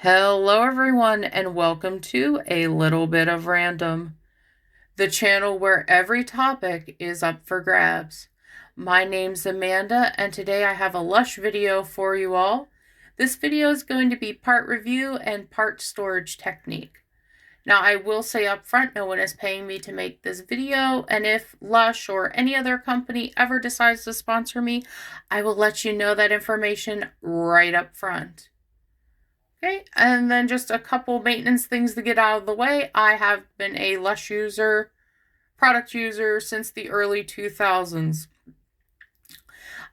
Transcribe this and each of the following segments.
Hello, everyone, and welcome to A Little Bit of Random, the channel where every topic is up for grabs. My name's Amanda, and today I have a Lush video for you all. This video is going to be part review and part storage technique. Now, I will say up front, no one is paying me to make this video, and if Lush or any other company ever decides to sponsor me, I will let you know that information right up front. Okay, and then just a couple maintenance things to get out of the way. I have been a Lush product user since the early 2000s.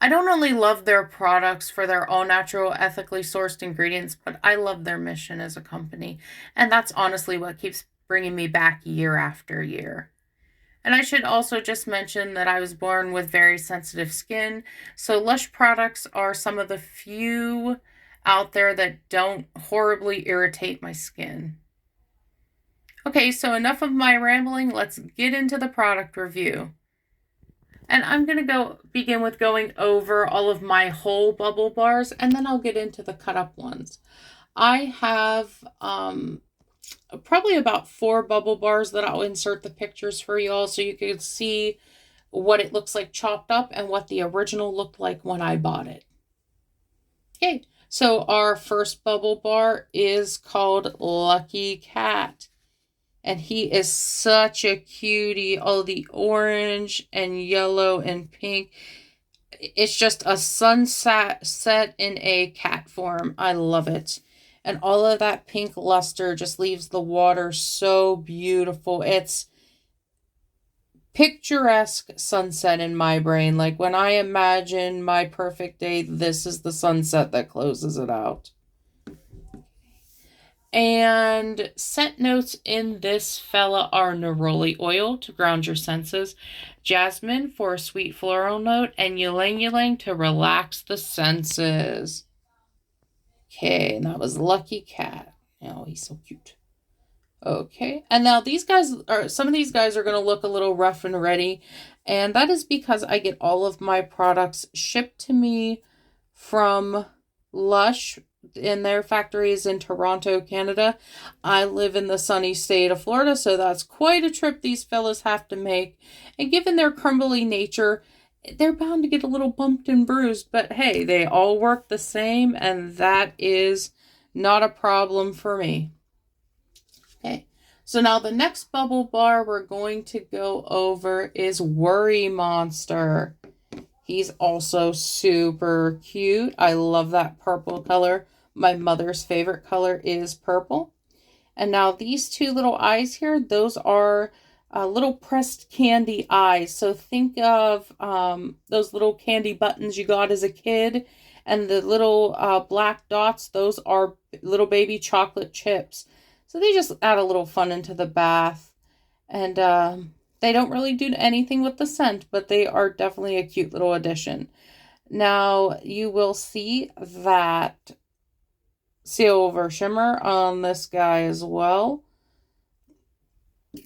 I don't only love their products for their all natural, ethically sourced ingredients, but I love their mission as a company. And that's honestly what keeps bringing me back year after year. And I should also just mention that I was born with very sensitive skin, so Lush products are some of the few out there that don't horribly irritate my skin. Okay, so enough of my rambling. Let's get into the product review. And I'm going to begin with going over all of my whole bubble bars, and then I'll get into the cut up ones. I have probably about 4 bubble bars that I'll insert the pictures for you all so you can see what it looks like chopped up and what the original looked like when I bought it. Okay, so our first bubble bar is called Lucky Cat. And he is such a cutie. Oh, the orange and yellow and pink. It's just a sunset set in a cat form. I love it. And all of that pink luster just leaves the water so beautiful. It's picturesque sunset in my brain. Like when I imagine my perfect day, this is the sunset that closes it out. And scent notes in this fella are neroli oil to ground your senses, jasmine for a sweet floral note, and ylang ylang to relax the senses. Okay, and that was Lucky Cat. Oh, he's so cute. Okay, and now some of these guys are going to look a little rough and ready, and that is because I get all of my products shipped to me from Lush in their factories in Toronto, Canada. I live in the sunny state of Florida, so that's quite a trip these fellas have to make. And given their crumbly nature, they're bound to get a little bumped and bruised, but hey, they all work the same, and that is not a problem for me. Okay, so now the next bubble bar we're going to go over is Worry Monster. He's also super cute. I love that purple color. My mother's favorite color is purple. And now these 2 little eyes here, those are little pressed candy eyes. So think of those little candy buttons you got as a kid. And the little black dots, those are little baby chocolate chips. So they just add a little fun into the bath. And they don't really do anything with the scent, but they are definitely a cute little addition. Now, you will see that silver shimmer on this guy as well.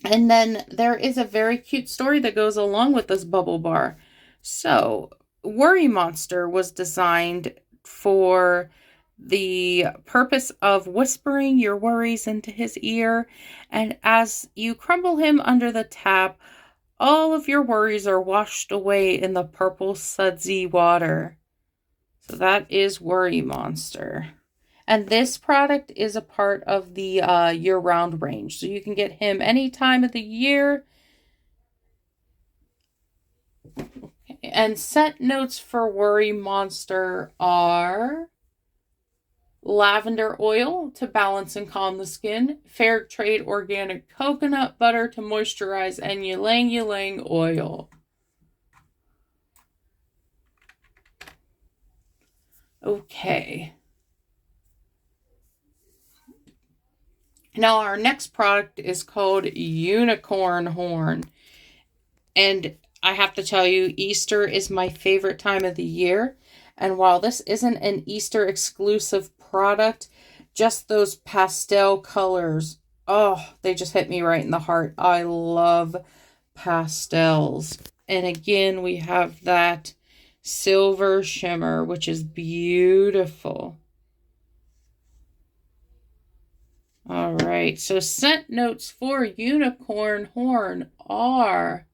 And then there is a very cute story that goes along with this bubble bar. So, Worry Monster was designed for the purpose of whispering your worries into his ear, and as you crumble him under the tap, all of your worries are washed away in the purple sudsy water. So that is Worry Monster. And this product is a part of the year-round range, so you can get him any time of the year. Okay. And scent notes for Worry Monster are lavender oil to balance and calm the skin, fair trade organic coconut butter to moisturize, and ylang ylang oil. Okay. Now our next product is called Unicorn Horn. And I have to tell you, Easter is my favorite time of the year. And while this isn't an Easter exclusive product, just those pastel colors, oh, they just hit me right in the heart. I love pastels. And again, we have that silver shimmer, which is beautiful. All right, so scent notes for unicorn horn are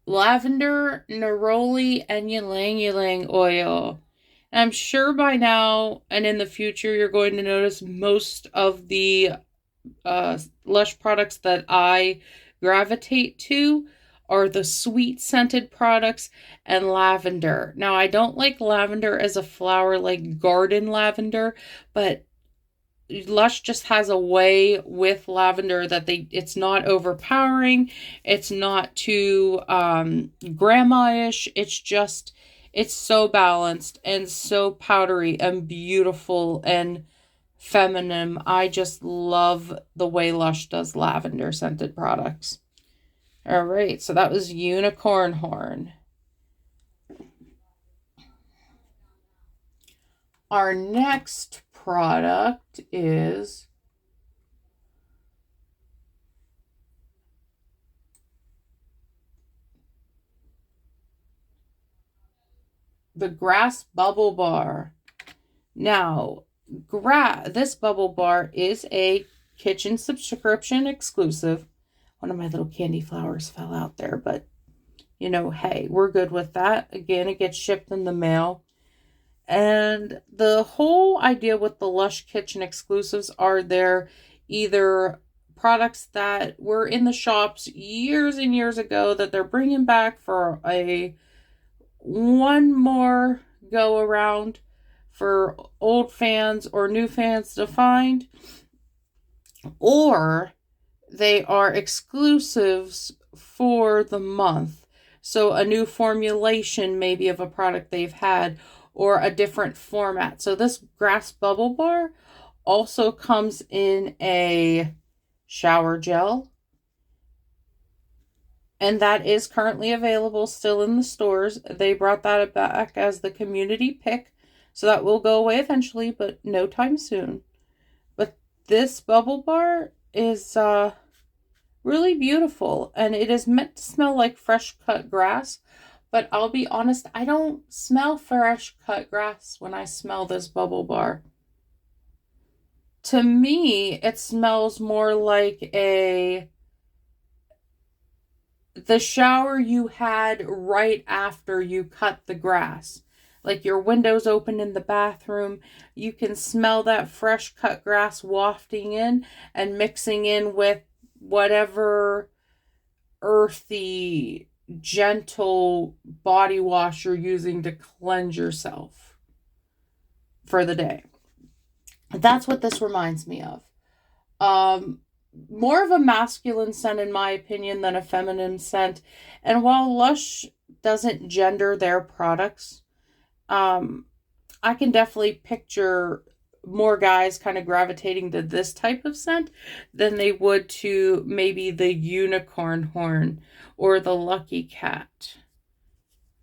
lavender, neroli, and ylang ylang oil. And I'm sure by now and in the future you're going to notice most of the Lush products that I gravitate to are the sweet scented products and lavender. Now, I don't like lavender as a flower like garden lavender, but Lush just has a way with lavender that it's not overpowering, it's not too grandma-ish, it's so balanced and so powdery and beautiful and feminine. I just love the way Lush does lavender scented products. All right, so that was unicorn horn. Our next product is the Grass Bubble Bar. Now, this bubble bar is a kitchen subscription exclusive. One of my little candy flowers fell out there, but hey, we're good with that. Again, it gets shipped in the mail. And the whole idea with the Lush kitchen exclusives are they're either products that were in the shops years and years ago that they're bringing back for one more go around for old fans or new fans to find, or they are exclusives for the month. So a new formulation maybe of a product they've had or a different format. So this Grass Bubble Bar also comes in a shower gel, and that is currently available still in the stores. They brought that back as the community pick, so that will go away eventually, but no time soon. But this bubble bar is really beautiful, and it is meant to smell like fresh cut grass. But I'll be honest, I don't smell fresh cut grass when I smell this bubble bar. To me, it smells more like the shower you had right after you cut the grass. Like your windows open in the bathroom, you can smell that fresh cut grass wafting in and mixing in with whatever earthy, gentle body wash you're using to cleanse yourself for the day. That's what this reminds me of. More of a masculine scent, in my opinion, than a feminine scent. And while Lush doesn't gender their products, I can definitely picture more guys kind of gravitating to this type of scent than they would to maybe the unicorn horn or the lucky cat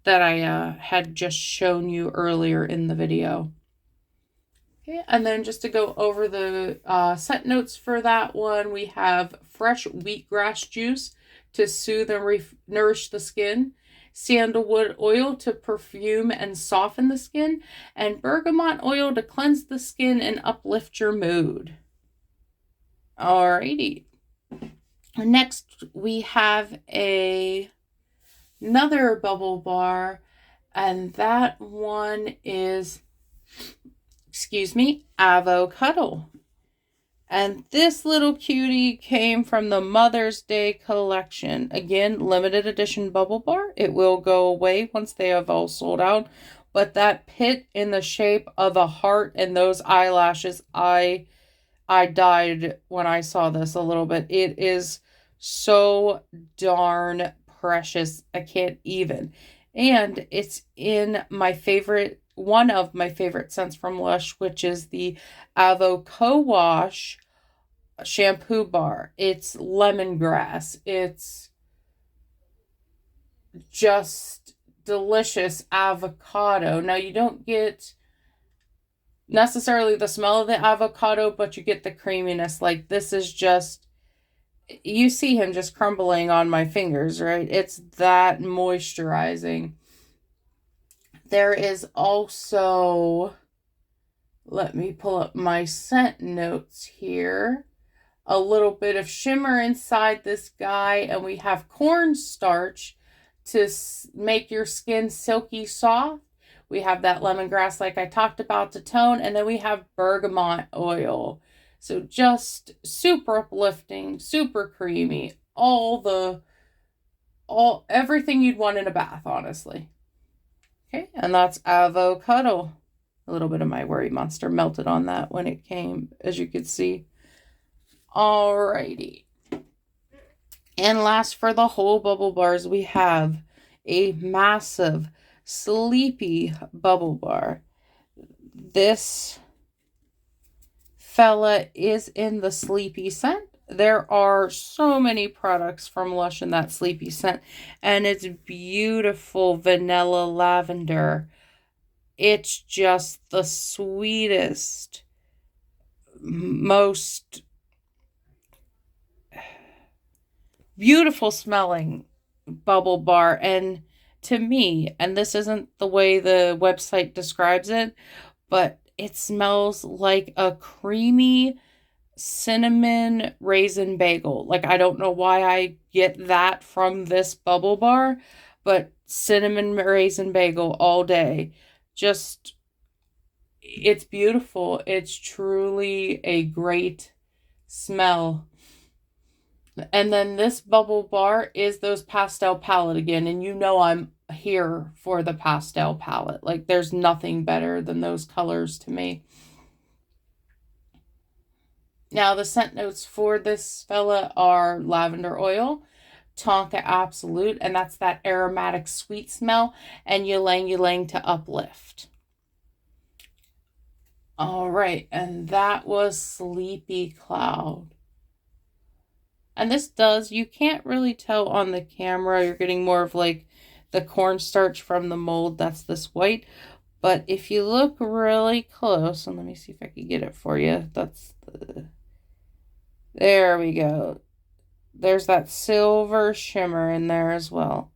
that I had just shown you earlier in the video. Okay, and then just to go over the scent notes for that one, we have fresh wheatgrass juice to soothe and nourish the skin, sandalwood oil to perfume and soften the skin, and bergamot oil to cleanse the skin and uplift your mood. Alrighty. Next, we have another bubble bar, and that one is, avocado. And this little cutie came from the Mother's Day collection. Again, limited edition bubble bar. It will go away once they have all sold out. But that pit in the shape of a heart and those eyelashes, I died when I saw this a little bit. It is so darn precious. I can't even. And it's in one of my favorite scents from Lush, which is the Avo Wash shampoo bar. It's lemongrass. It's just delicious avocado. Now, you don't get necessarily the smell of the avocado, but you get the creaminess. Like, this is just, you see him just crumbling on my fingers, right? It's that moisturizing. There is also let me pull up my scent notes here. A little bit of shimmer inside this guy, and we have cornstarch to make your skin silky soft. We have that lemongrass like I talked about to tone, and then we have bergamot oil. So just super uplifting, super creamy, everything you'd want in a bath, honestly. Okay, and that's avocado. A little bit of my Worry Monster melted on that when it came, as you could see. Alrighty. And last, for the whole bubble bars, we have a massive sleepy bubble bar. This fella is in the sleepy scent. There are so many products from Lush in that sleepy scent, and it's beautiful vanilla lavender. It's just the sweetest, most beautiful smelling bubble bar. And to me, and this isn't the way the website describes it, but it smells like a creamy cinnamon raisin bagel. Like, I don't know why I get that from this bubble bar, but cinnamon raisin bagel all day. Just, it's beautiful. It's truly a great smell. And then this bubble bar is those pastel palette again. And you know I'm here for the pastel palette. Like, there's nothing better than those colors to me. Now, the scent notes for this fella are lavender oil, tonka absolute, and that's that aromatic sweet smell, and ylang ylang to uplift. All right, and that was Sleepy Cloud. And this does, you can't really tell on the camera. You're getting more of like the cornstarch from the mold. That's this white. But if you look really close, and let me see if I can get it for you. There we go. There's that silver shimmer in there as well.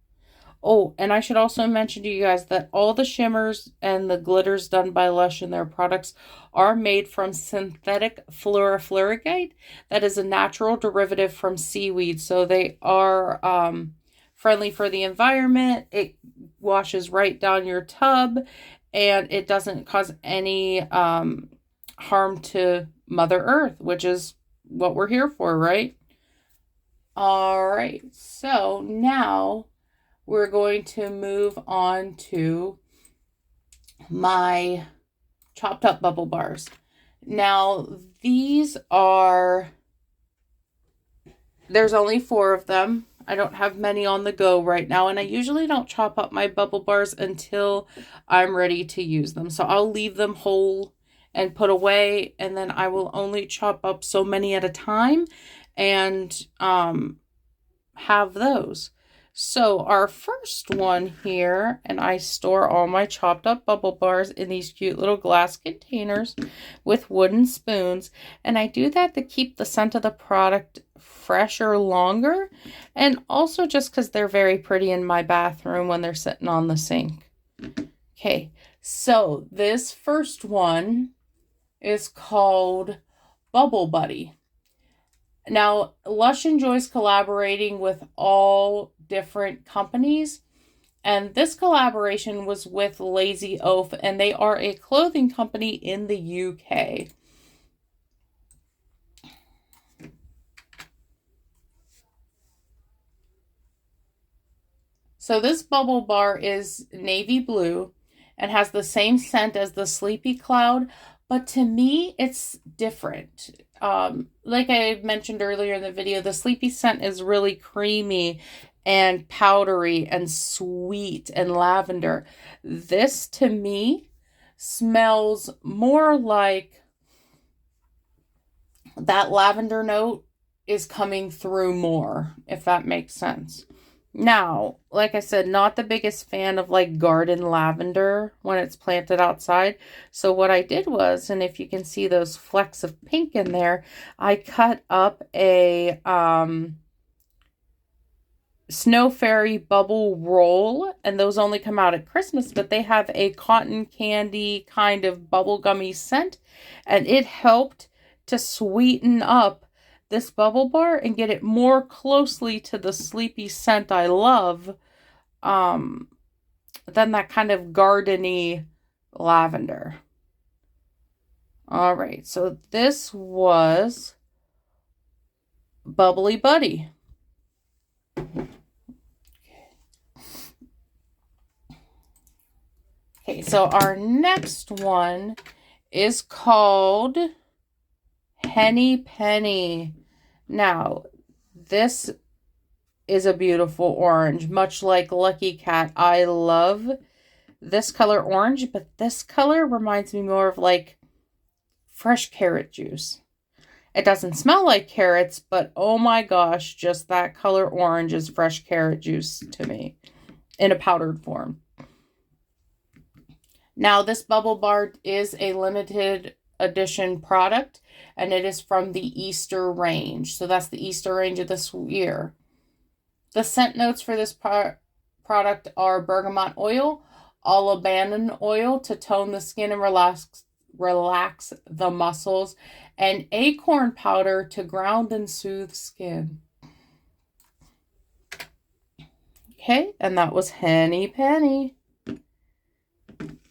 Oh, and I should also mention to you guys that all the shimmers and the glitters done by Lush in their products are made from synthetic fluorofluoride. That is a natural derivative from seaweed. So they are friendly for the environment. It washes right down your tub, and it doesn't cause any harm to Mother Earth, which is what we're here for, right? All right, so now we're going to move on to my chopped up bubble bars. Now, there's only 4 of them. I don't have many on the go right now, and I usually don't chop up my bubble bars until I'm ready to use them. So I'll leave them whole and put away, and then I will only chop up so many at a time and have those. So our first one here, and I store all my chopped up bubble bars in these cute little glass containers with wooden spoons, and I do that to keep the scent of the product fresher longer, and also just because they're very pretty in my bathroom when they're sitting on the sink. Okay, so this first one is called Bubble Buddy. Now, Lush enjoys collaborating with all different companies, and this collaboration was with Lazy Oaf, and they are a clothing company in the UK. So this bubble bar is navy blue and has the same scent as the Sleepy Cloud, but to me, it's different. Like I mentioned earlier in the video, the Sleepy scent is really creamy and powdery and sweet and lavender. This, to me, smells more like that lavender note is coming through more, if that makes sense. Now, like I said, not the biggest fan of like garden lavender when it's planted outside. So what I did was, and if you can see those flecks of pink in there, I cut up a Snow Fairy Bubble Roll, and those only come out at Christmas, but they have a cotton candy kind of bubblegummy scent, and it helped to sweeten up this bubble bar and get it more closely to the sleepy scent I love, than that kind of gardeny lavender. All right, so this was Bubbly Buddy. Okay, so our next one is called Henny Penny. Now, this is a beautiful orange, much like Lucky Cat. I love this color orange, but this color reminds me more of like fresh carrot juice. It doesn't smell like carrots, but oh my gosh, just that color orange is fresh carrot juice to me in a powdered form. Now, this bubble bar is a limited edition product, and it is from the Easter range. So that's the Easter range of this year. The scent notes for this product are bergamot oil, olive abandon oil to tone the skin and relax the muscles, and acorn powder to ground and soothe skin. Okay, and that was Henny Penny.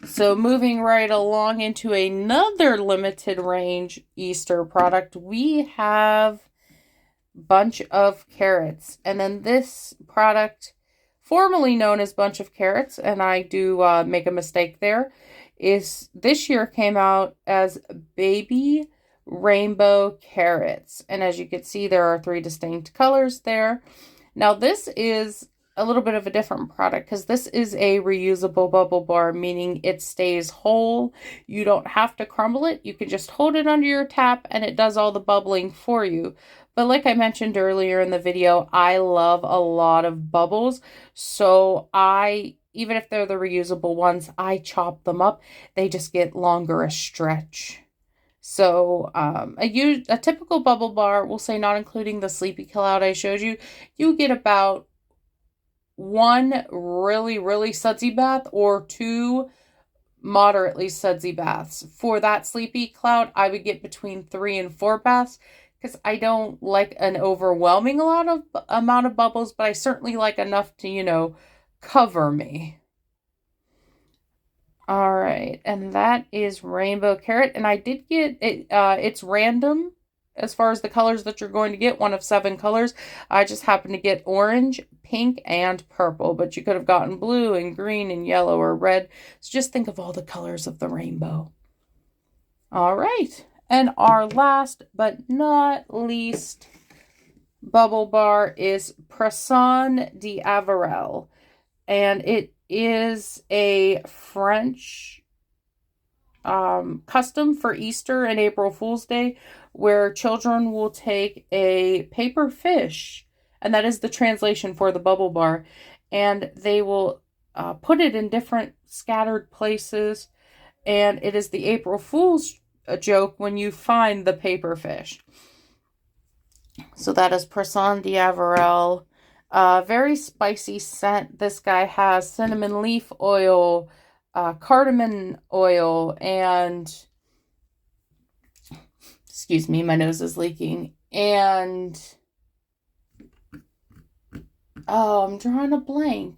So moving right along into another limited range Easter product, we have Bunch of Carrots. And then this product, formerly known as Bunch of Carrots, and I do make a mistake there, is this year came out as Baby Rainbow Carrots. And as you can see, there are 3 distinct colors there. Now this is a little bit of a different product because this is a reusable bubble bar, meaning it stays whole. You don't have to crumble it. You can just hold it under your tap and it does all the bubbling for you. But like I mentioned earlier in the video, I love a lot of bubbles. So even if they're the reusable ones, I chop them up. They just get longer a stretch. So a typical bubble bar, we'll say not including the Sleepy Cloud I showed you, you get about 1 really sudsy bath or 2 moderately sudsy baths. For that Sleepy Cloud, I would get between 3 and 4 baths because I don't like an overwhelming amount of bubbles, but I certainly like enough to, cover me. All right, and that is Rainbow Carrot, and I did get it. It's random as far as the colors that you're going to get, 1 of 7 colors. I just happened to get orange, pink, and purple, but you could have gotten blue and green and yellow or red. So just think of all the colors of the rainbow. All right, and our last but not least bubble bar is Poisson d'Avril, and it is a French custom for Easter and April Fool's Day, where children will take a paper fish, and that is the translation for the bubble bar, and they will put it in different scattered places, and it is the April Fool's joke when you find the paper fish. So that is Poisson d'Avril. Very spicy scent. This guy has cinnamon leaf oil, cardamom oil, and excuse me, my nose is leaking. And I'm drawing a blank.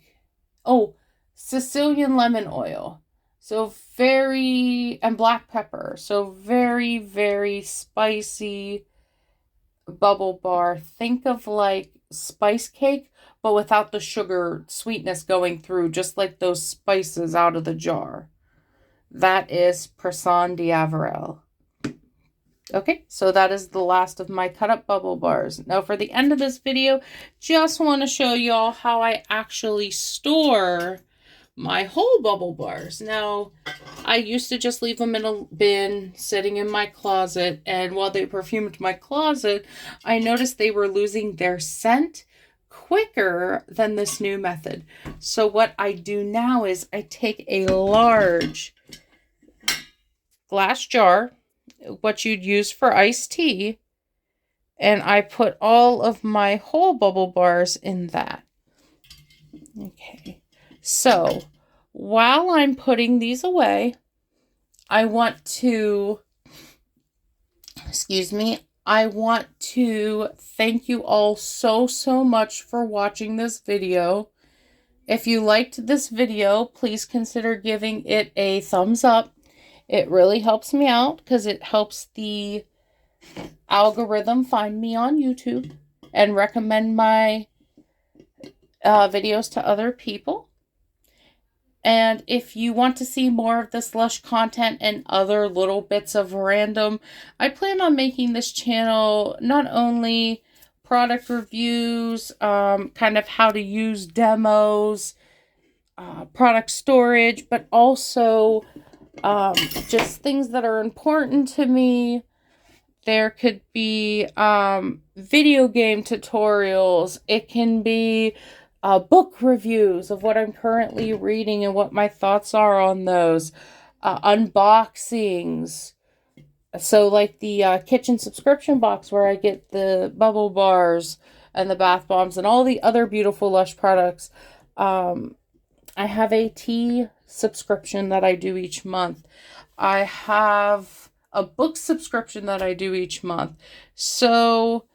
Oh, Sicilian lemon oil. So and black pepper. So very spicy bubble bar. Think of like spice cake, but without the sugar sweetness going through, just like those spices out of the jar. That is Poisson d'Avril. Okay, so that is the last of my cut up bubble bars. Now for the end of this video, just want to show y'all how I actually store my whole bubble bars. Now, I used to just leave them in a bin sitting in my closet, and while they perfumed my closet, I noticed they were losing their scent quicker than this new method. So what I do now is I take a large glass jar, what you'd use for iced tea, and I put all of my whole bubble bars in that. Okay, so while I'm putting these away, I want to, I want to thank you all so much for watching this video. If you liked this video, please consider giving it a thumbs up. It really helps me out because it helps the algorithm find me on YouTube and recommend my videos to other people. And if you want to see more of this Lush content and other little bits of random, I plan on making this channel not only product reviews, kind of how to use demos, product storage, but also just things that are important to me. There could be video game tutorials. It can be book reviews of what I'm currently reading and what my thoughts are on those. Unboxings. So like the kitchen subscription box where I get the bubble bars and the bath bombs and all the other beautiful Lush products. I have a tea subscription that I do each month. I have a book subscription that I do each month. So,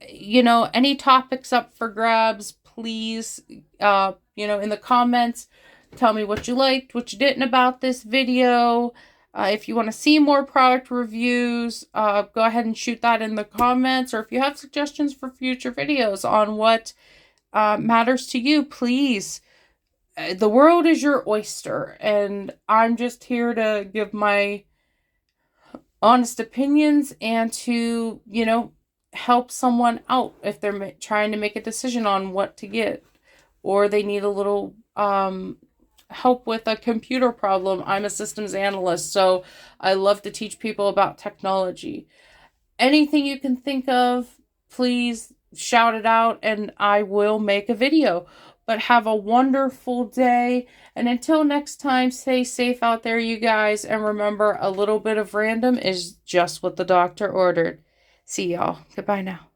you know, any topics up for grabs, please, you know, in the comments, tell me what you liked, what you didn't about this video. If you want to see more product reviews, go ahead and shoot that in the comments. Or if you have suggestions for future videos on what matters to you, please. The world is your oyster, and I'm just here to give my honest opinions and to, you know, help someone out if they're trying to make a decision on what to get, or they need a little help with a computer problem. I'm a systems analyst, so I love to teach people about technology. Anything you can think of, please shout it out and I will make a video. But have a wonderful day. And until next time, stay safe out there, you guys. And remember, a little bit of random is just what the doctor ordered. See y'all. Goodbye now.